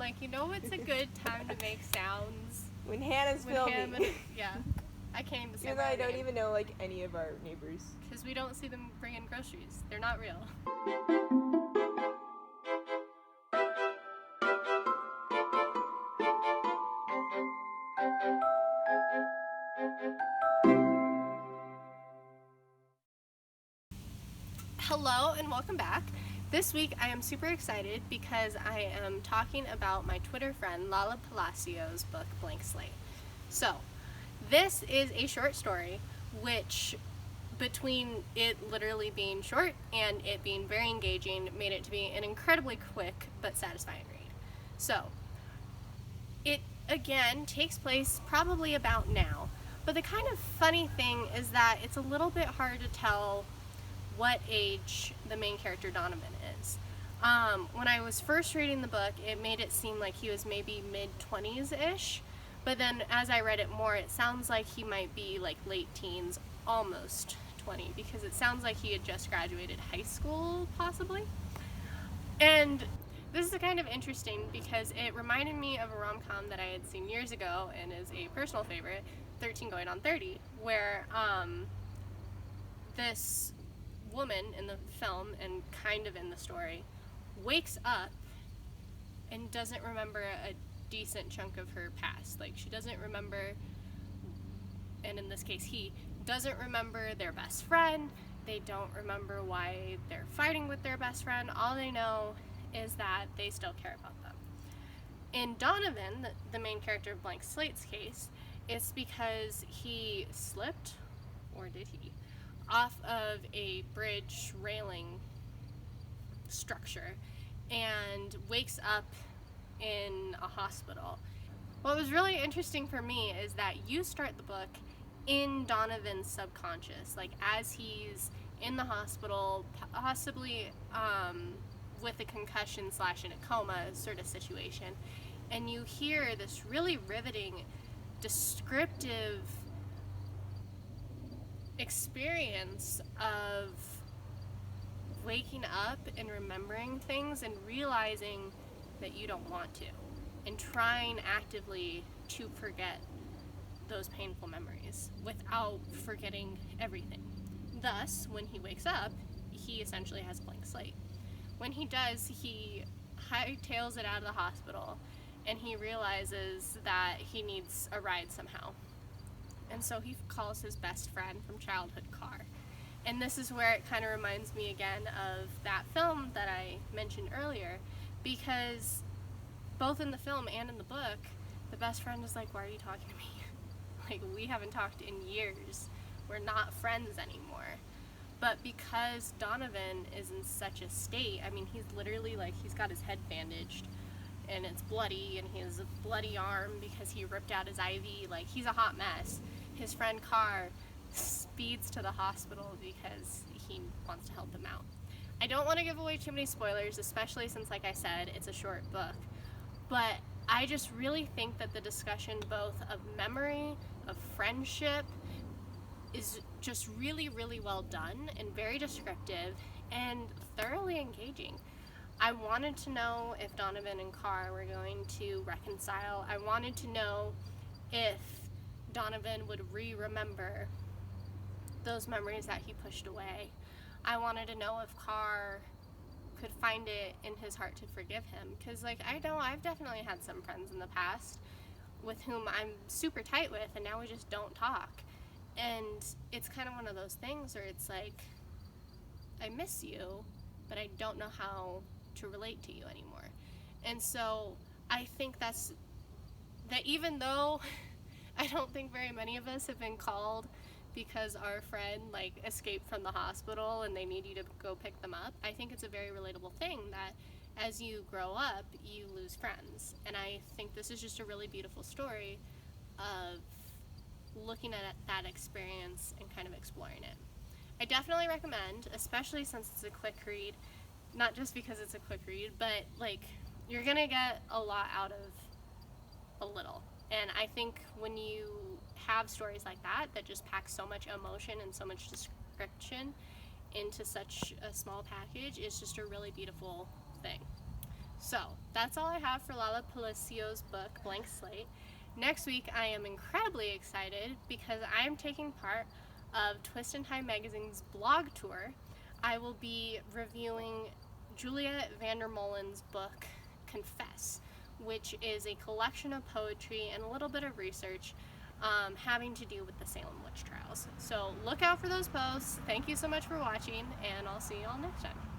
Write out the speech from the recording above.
like, you know what's a good time to make sounds? When Hannah's When filming. Hannah, yeah. I can't even say Even though I her don't name. even know, like, any of our neighbors. Because we don't see them bring in groceries. They're not real. Hello and welcome back. This week I am super excited because I am talking about my Twitter friend Lala Palacios' book Blank Slate. So, this is a short story which, between it literally being short and it being very engaging, made it to be an incredibly quick but satisfying read. So, it again takes place probably about now, but the kind of funny thing is that it's a little bit hard to tell what age the main character Donovan is. When I was first reading the book, it made it seem like he was maybe mid-20s-ish, but then as I read it more, it sounds like he might be like late teens, almost 20, because it sounds like he had just graduated high school, possibly. And this is kind of interesting because it reminded me of a rom-com that I had seen years ago and is a personal favorite, 13 Going on 30, where this woman in the film and kind of in the story wakes up and doesn't remember a decent chunk of her past. Like, she doesn't remember, and in this case he doesn't remember their best friend. They don't remember why they're fighting with their best friend. All they know is that they still care about them. In Donovan, the main character of Blank Slate's case, it's because he slipped, or did he, off of a bridge railing structure and wakes up in a hospital. What was really interesting for me is that you start the book in Donovan's subconscious, like as he's in the hospital, possibly with a concussion / in a coma sort of situation, and you hear this really riveting, descriptive experience of waking up and remembering things and realizing that you don't want to, and trying actively to forget those painful memories without forgetting everything. Thus, when he wakes up, he essentially has a blank slate. When he does, he hightails it out of the hospital and he realizes that he needs a ride somehow. And so he calls his best friend from childhood, Car. And this is where it kind of reminds me again of that film that I mentioned earlier, because both in the film and in the book, the best friend is like, why are you talking to me? Like, we haven't talked in years. We're not friends anymore. But because Donovan is in such a state, I mean, he's literally like, he's got his head bandaged and it's bloody, and he has a bloody arm because he ripped out his IV. Like, he's a hot mess. His friend Carr speeds to the hospital because he wants to help him out. I don't want to give away too many spoilers, especially since, like I said, it's a short book. But I just really think that the discussion both of memory, of friendship, is just really, really well done and very descriptive and thoroughly engaging. I wanted to know if Donovan and Carr were going to reconcile. I wanted to know if Donovan would remember those memories that he pushed away. I wanted to know if Carr could find it in his heart to forgive him, because, like, I know I've definitely had some friends in the past with whom I'm super tight with, and now we just don't talk. And it's kind of one of those things where it's like, I miss you, but I don't know how to relate to you anymore. And so I think that even though I don't think very many of us have been called because our friend, like, escaped from the hospital and they need you to go pick them up, I think it's a very relatable thing that as you grow up, you lose friends. And I think this is just a really beautiful story of looking at that experience and kind of exploring it. I definitely recommend, especially since it's a quick read, not just because it's a quick read, but, like, you're gonna get a lot out of a little. And I think when you have stories like that just pack so much emotion and so much description into such a small package, it's just a really beautiful thing. So, that's all I have for Lala Palacio's book, Blank Slate. Next week, I am incredibly excited because I am taking part of Twist and Tie Magazine's blog tour. I will be reviewing Juliet Vandermolen's book, Confess, which is a collection of poetry and a little bit of research having to do with the Salem witch trials. So look out for those posts. Thank you so much for watching, and I'll see you all next time.